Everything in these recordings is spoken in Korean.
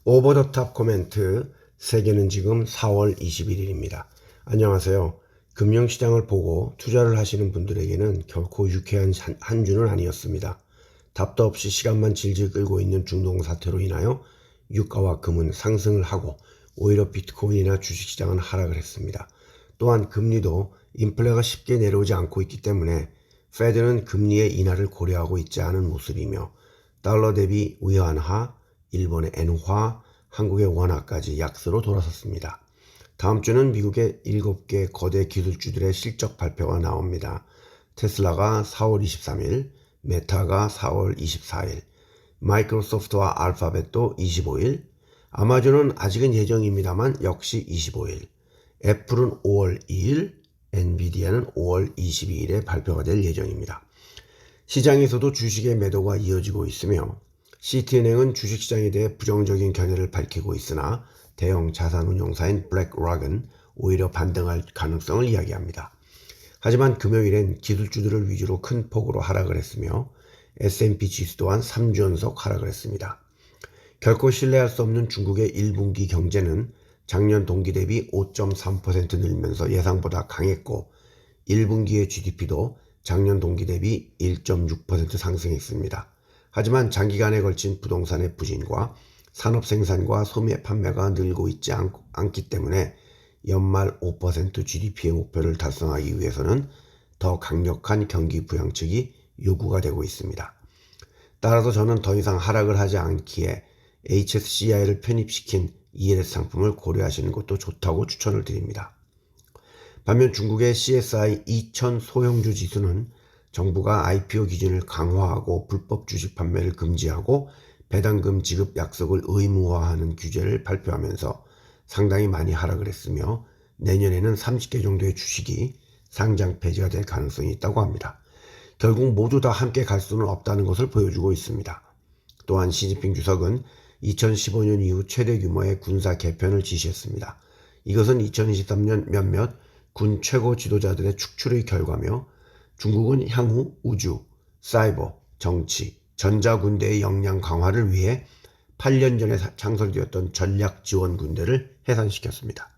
오버 더 탑 코멘트. 세계는 지금 4월 21일입니다. 안녕하세요. 금융시장을 보고 투자를 하시는 분들에게는 결코 유쾌한 한 주는 아니었습니다. 답도 없이 시간만 질질 끌고 있는 중동 사태로 인하여 유가와 금은 상승을 하고 오히려 비트코인이나 주식시장은 하락을 했습니다. 또한 금리도 인플레가 쉽게 내려오지 않고 있기 때문에 페드는 금리의 인하를 고려하고 있지 않은 모습이며 달러 대비 위안화, 일본의 엔화, 한국의 원화까지 약세로 돌아섰습니다. 다음 주는 미국의 7개 거대 기술주들의 실적 발표가 나옵니다. 테슬라가 4월 23일, 메타가 4월 24일, 마이크로소프트와 알파벳도 25일, 아마존은 아직은 예정입니다만 역시 25일, 애플은 5월 2일, 엔비디아는 5월 22일에 발표가 될 예정입니다. 시장에서도 주식의 매도가 이어지고 있으며 시티은행은 주식시장에 대해 부정적인 견해를 밝히고 있으나 대형 자산운용사인 블랙락은 오히려 반등할 가능성을 이야기합니다. 하지만 금요일엔 기술주들을 위주로 큰 폭으로 하락을 했으며 S&P 지수 또한 3주 연속 하락을 했습니다. 결코 신뢰할 수 없는 중국의 1분기 경제는 작년 동기 대비 5.3% 늘면서 예상보다 강했고 1분기의 GDP도 작년 동기 대비 1.6% 상승했습니다. 하지만 장기간에 걸친 부동산의 부진과 산업 생산과 소매 판매가 늘고 있지 않기 때문에 연말 5% GDP의 목표를 달성하기 위해서는 더 강력한 경기 부양책이 요구가 되고 있습니다. 따라서 저는 더 이상 하락을 하지 않기에 HSCI를 편입시킨 ELS 상품을 고려하시는 것도 좋다고 추천을 드립니다. 반면 중국의 CSI 2000 소형주 지수는 정부가 IPO 기준을 강화하고 불법 주식 판매를 금지하고 배당금 지급 약속을 의무화하는 규제를 발표하면서 상당히 많이 하락을 했으며 내년에는 30개 정도의 주식이 상장 폐지가 될 가능성이 있다고 합니다. 결국 모두 다 함께 갈 수는 없다는 것을 보여주고 있습니다. 또한 시진핑 주석은 2015년 이후 최대 규모의 군사 개편을 지시했습니다. 이것은 2023년 몇몇 군 최고 지도자들의 축출의 결과며 중국은 향후 우주, 사이버, 정치, 전자군대의 역량 강화를 위해 8년 전에 창설되었던 전략지원군대를 해산시켰습니다.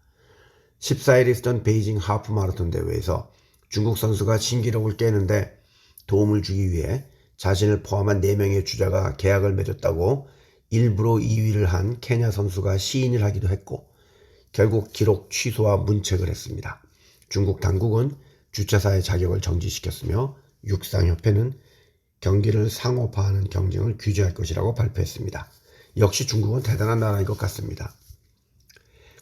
14일 있었던 베이징 하프 마라톤 대회에서 중국 선수가 신기록을 깨는데 도움을 주기 위해 자신을 포함한 4명의 주자가 계약을 맺었다고 일부러 2위를 한 케냐 선수가 시인을 하기도 했고 결국 기록 취소와 문책을 했습니다. 중국 당국은 주최사의 자격을 정지시켰으며 육상협회는 경기를 상호파하는 경쟁을 규제할 것이라고 발표했습니다. 역시 중국은 대단한 나라인 것 같습니다.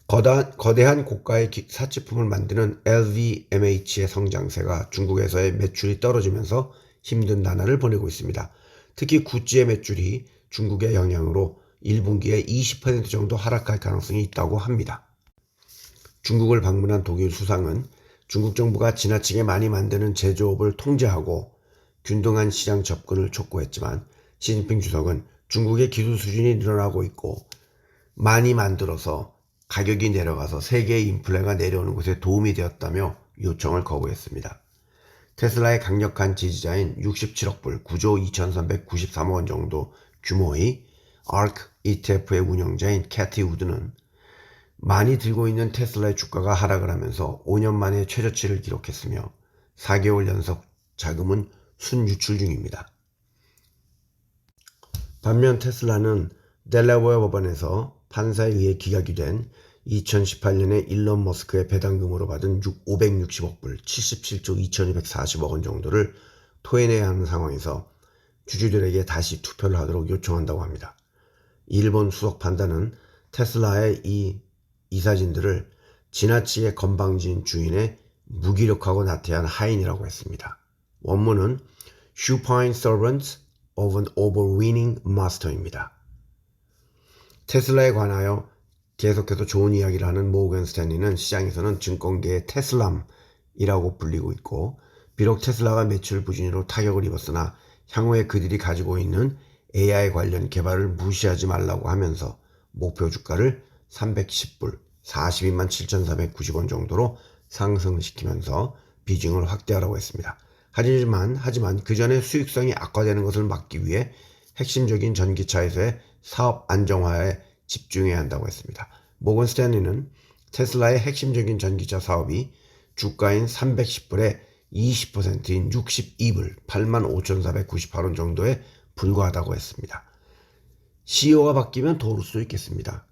거대한 고가의 사치품을 만드는 LVMH의 성장세가 중국에서의 매출이 떨어지면서 힘든 나날을 보내고 있습니다. 특히 구찌의 매출이 중국의 영향으로 1분기에 20% 정도 하락할 가능성이 있다고 합니다. 중국을 방문한 독일 수상은 중국 정부가 지나치게 많이 만드는 제조업을 통제하고 균등한 시장 접근을 촉구했지만 시진핑 주석은 중국의 기술 수준이 늘어나고 있고 많이 만들어서 가격이 내려가서 세계의 인플레가 내려오는 것에 도움이 되었다며 요청을 거부했습니다. 테슬라의 강력한 지지자인 67억 불 9조 2393억 원 정도 규모의 ARK ETF의 운영자인 캐티 우드는 많이 들고 있는 테슬라의 주가가 하락을 하면서 5년 만에 최저치를 기록했으며 4개월 연속 자금은 순유출 중입니다. 반면 테슬라는 델라웨어 법원에서 판사에 의해 기각이 된 2018년에 일론 머스크의 배당금으로 받은 560억 불 77조 2240억 원 정도를 토해내야 하는 상황에서 주주들에게 다시 투표를 하도록 요청한다고 합니다. 일본 수석 판단은 테슬라의 이 이사진들을 지나치게 건방진 주인의 무기력하고 나태한 하인이라고 했습니다. 원문은 supine servants of an overweening master입니다. 테슬라에 관하여 계속해서 좋은 이야기를 하는 모건 스탠리는 시장에서는 증권계의 테슬람이라고 불리고 있고 비록 테슬라가 매출 부진으로 타격을 입었으나 향후에 그들이 가지고 있는 AI 관련 개발을 무시하지 말라고 하면서 목표 주가를 310불 42만 7,490원 정도로 상승을 시키면서 비중을 확대하라고 했습니다. 하지만 그 전에 수익성이 악화되는 것을 막기 위해 핵심적인 전기차에서의 사업 안정화에 집중해야 한다고 했습니다. 모건 스탠리는 테슬라의 핵심적인 전기차 사업이 주가인 310불에 20%인 62불 85,498원 정도에 불과하다고 했습니다. CEO가 바뀌면 더 오를 수도 있겠습니다.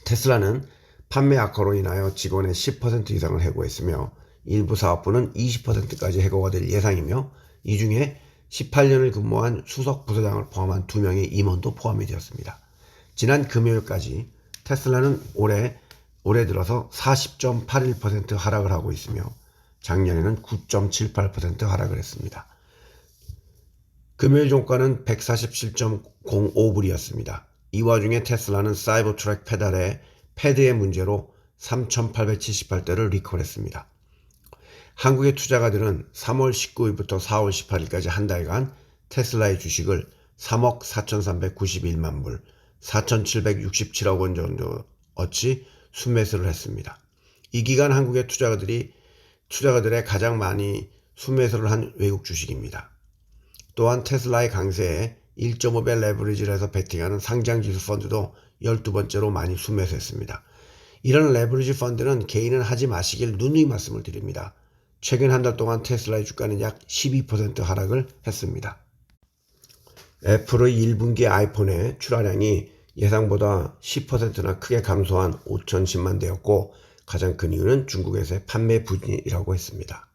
테슬라는 판매 악화로 인하여 직원의 10% 이상을 해고했으며 일부 사업부는 20%까지 해고가 될 예상이며 이 중에 18년을 근무한 수석 부서장을 포함한 2명의 임원도 포함이 되었습니다. 지난 금요일까지 테슬라는 올해 들어서 40.81% 하락을 하고 있으며 작년에는 9.78% 하락을 했습니다. 금요일 종가는 147.05불이었습니다. 이 와중에 테슬라는 사이버트랙 패드의 문제로 3,878대를 리콜했습니다. 한국의 투자가들은 3월 19일부터 4월 18일까지 한 달간 테슬라의 주식을 3억 4,391만 불, 4,767억 원 정도 어치 순매수를 했습니다. 이 기간 한국의 투자가들의 가장 많이 순매수를 한 외국 주식입니다. 또한 테슬라의 강세에 1.5배 레버리지를 해서 베팅하는 상장지수 펀드도 12번째로 많이 순매수했습니다. 이런 레버리지 펀드는 개인은 하지 마시길 누누이 말씀을 드립니다. 최근 한 달 동안 테슬라의 주가는 약 12% 하락을 했습니다. 애플의 1분기 아이폰의 출하량이 예상보다 10%나 크게 감소한 5,010만 대였고 가장 큰 이유는 중국에서의 판매 부진이라고 했습니다.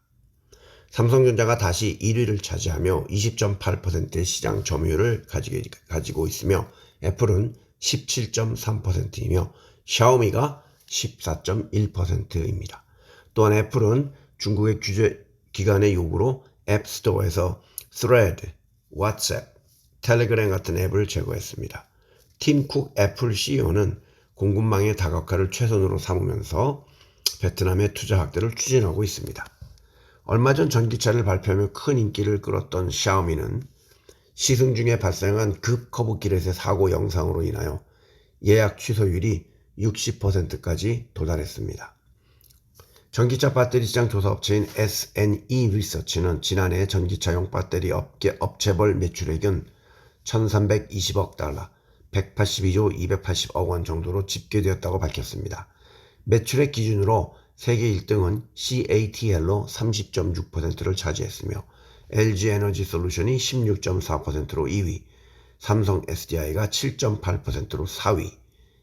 삼성전자가 다시 1위를 차지하며 20.8%의 시장 점유율을 가지고 있으며 애플은 17.3%이며 샤오미가 14.1%입니다. 또한 애플은 중국의 규제 기관의 요구로 앱스토어에서 스레드, 왓츠앱, 텔레그램 같은 앱을 제거했습니다. 팀 쿡 애플 CEO는 공급망의 다각화를 최선으로 삼으면서 베트남의 투자 확대를 추진하고 있습니다. 얼마 전 전기차를 발표하며 큰 인기를 끌었던 샤오미는 시승 중에 발생한 급 커브길에서의 사고 영상으로 인하여 예약 취소율이 60%까지 도달했습니다. 전기차 배터리 시장 조사업체인 S&E 리서치는 지난해 전기차용 배터리 업체별 매출액은 1,320억 달러, 182조 280억 원 정도로 집계되었다고 밝혔습니다. 매출액 기준으로 세계 1등은 CATL로 30.6%를 차지했으며 LG 에너지 솔루션이 16.4%로 2위, 삼성 SDI가 7.8%로 4위,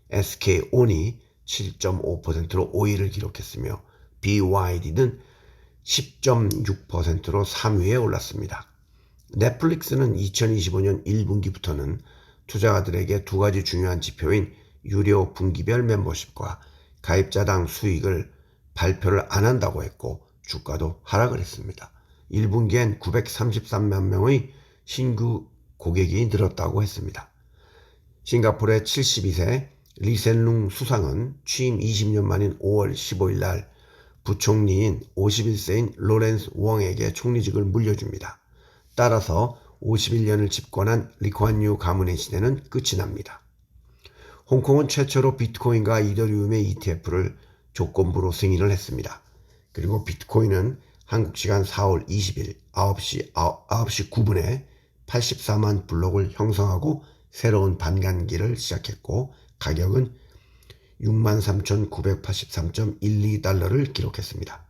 SK온이 7.5%로 5위를 기록했으며 BYD는 10.6%로 3위에 올랐습니다. 넷플릭스는 2025년 1분기부터는 투자자들에게 두 가지 중요한 지표인 유료 분기별 멤버십과 가입자당 수익을 발표를 안 한다고 했고 주가도 하락을 했습니다. 1분기엔 933만 명의 신규 고객이 늘었다고 했습니다. 싱가포르의 72세 리센룽 수상은 취임 20년 만인 5월 15일 날 부총리인 51세인 로렌스 웡에게 총리직을 물려줍니다. 따라서 51년을 집권한 리쿠안유 가문의 시대는 끝이 납니다. 홍콩은 최초로 비트코인과 이더리움의 ETF를 조건부로 승인을 했습니다. 그리고 비트코인은 한국 시간 4월 20일 9시 9분에 84만 블록을 형성하고 새로운 반감기를 시작했고 가격은 63,983.12달러를 기록했습니다.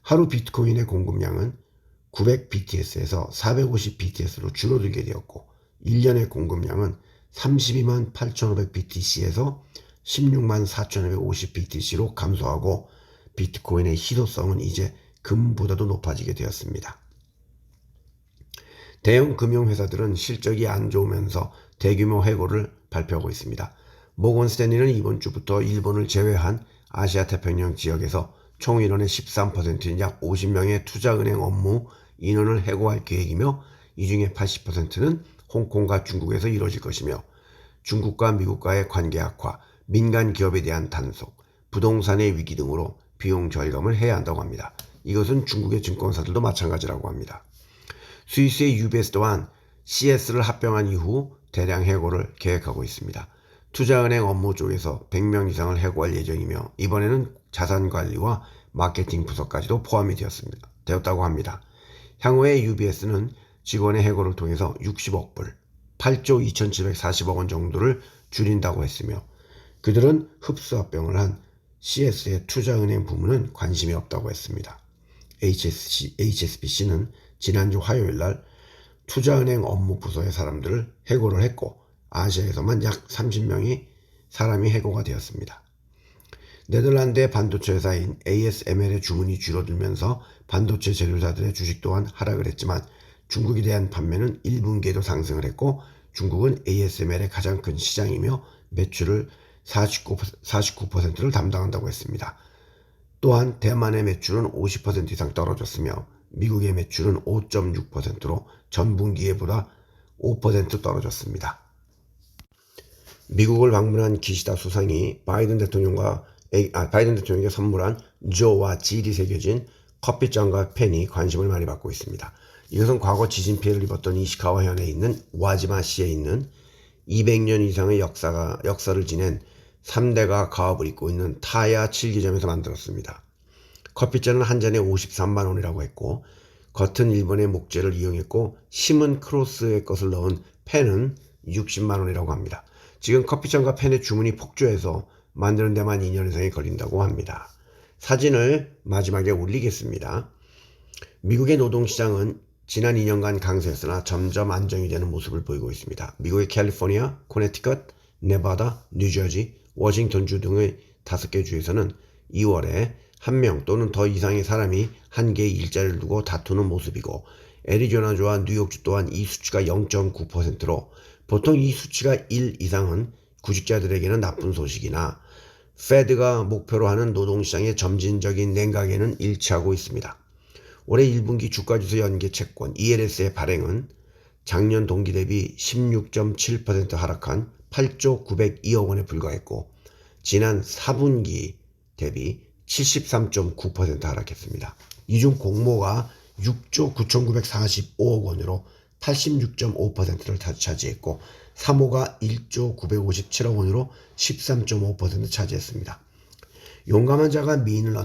하루 비트코인의 공급량은 900BTS에서 450BTS로 줄어들게 되었고 1년의 공급량은 32만 8,500BTC에서 16만 4,550BTC로 감소하고 비트코인의 희소성은 이제 금보다도 높아지게 되었습니다. 대형 금융회사들은 실적이 안 좋으면서 대규모 해고를 발표하고 있습니다. 모건 스탠리는 이번 주부터 일본을 제외한 아시아 태평양 지역에서 총 인원의 13%인 약 50명의 투자은행 업무 인원을 해고할 계획이며 이 중에 80%는 홍콩과 중국에서 이루어질 것이며 중국과 미국과의 관계 악화, 민간 기업에 대한 단속, 부동산의 위기 등으로 비용 절감을 해야 한다고 합니다. 이것은 중국의 증권사들도 마찬가지라고 합니다. 스위스의 UBS 또한 CS를 합병한 이후 대량 해고를 계획하고 있습니다. 투자은행 업무 쪽에서 100명 이상을 해고할 예정이며 이번에는 자산관리와 마케팅 부서까지도 포함이 되었다고 합니다. 향후에 UBS는 직원의 해고를 통해서 60억 불, 8조 2,740억 원 정도를 줄인다고 했으며 그들은 흡수합병을 한 CS의 투자은행 부문은 관심이 없다고 했습니다. HSBC는 지난주 화요일 날 투자은행 업무 부서의 사람들을 해고를 했고 아시아에서만 약 30명이 사람이 해고가 되었습니다. 네덜란드의 반도체 회사인 ASML의 주문이 줄어들면서 반도체 제조사들의 주식 또한 하락을 했지만 중국에 대한 판매는 1분기에도 상승을 했고 중국은 ASML의 가장 큰 시장이며 매출을 49%를 담당한다고 했습니다. 또한 대만의 매출은 50% 이상 떨어졌으며 미국의 매출은 5.6%로 전분기에보다 5% 떨어졌습니다. 미국을 방문한 기시다 수상이 바이든 대통령에게 선물한 조와 질이 새겨진 커피잔과 펜이 관심을 많이 받고 있습니다. 이것은 과거 지진 피해를 입었던 이시카와 현에 있는 와지마시에 있는 200년 이상의 역사를 지낸 3대가 가업을 잇고 있는 타야 7기점에서 만들었습니다. 커피잔은 한 잔에 53만 원이라고 했고 겉은 일본의 목재를 이용했고 심은 크로스의 것을 넣은 펜은 60만 원이라고 합니다. 지금 커피잔과 펜의 주문이 폭주해서 만드는 데만 2년 이상이 걸린다고 합니다. 사진을 마지막에 올리겠습니다. 미국의 노동시장은 지난 2년간 강세였으나 점점 안정이 되는 모습을 보이고 있습니다. 미국의 캘리포니아, 코네티컷, 네바다, 뉴저지, 워싱턴주 등의 5개 주에서는 2월에 1명 또는 더 이상의 사람이 한 개의 일자리를 두고 다투는 모습이고 애리조나주와 뉴욕주 또한 이 수치가 0.9%로 보통 이 수치가 1 이상은 구직자들에게는 나쁜 소식이나 페드가 목표로 하는 노동시장의 점진적인 냉각에는 일치하고 있습니다. 올해 1분기 주가지수 연계 채권 ELS의 발행은 작년 동기 대비 16.7% 하락한 8조 902억 원에 불과했고 지난 4분기 대비 73.9% 하락했습니다. 이 중 공모가 6조 9,945억 원으로 86.5%를 차지했고 사모가 1조 957억 원으로 13.5% 차지했습니다. 용감한 자가 미인을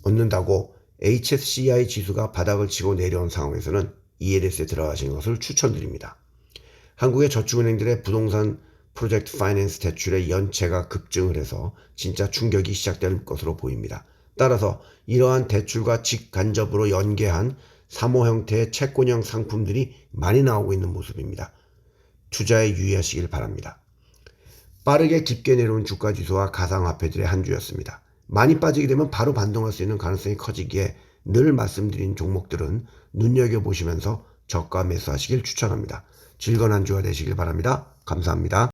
얻는다고 HSCI 지수가 바닥을 치고 내려온 상황에서는 ELS에 들어가시는 것을 추천드립니다. 한국의 저축은행들의 부동산 프로젝트 파이낸스 대출의 연체가 급증을 해서 진짜 충격이 시작될 것으로 보입니다. 따라서 이러한 대출과 직간접으로 연계한 사모 형태의 채권형 상품들이 많이 나오고 있는 모습입니다. 투자에 유의하시길 바랍니다. 빠르게 깊게 내려온 주가지수와 가상화폐들의 한 주였습니다. 많이 빠지게 되면 바로 반등할 수 있는 가능성이 커지기에 늘 말씀드린 종목들은 눈여겨보시면서 저가 매수하시길 추천합니다. 즐거운 한 주가 되시길 바랍니다. 감사합니다.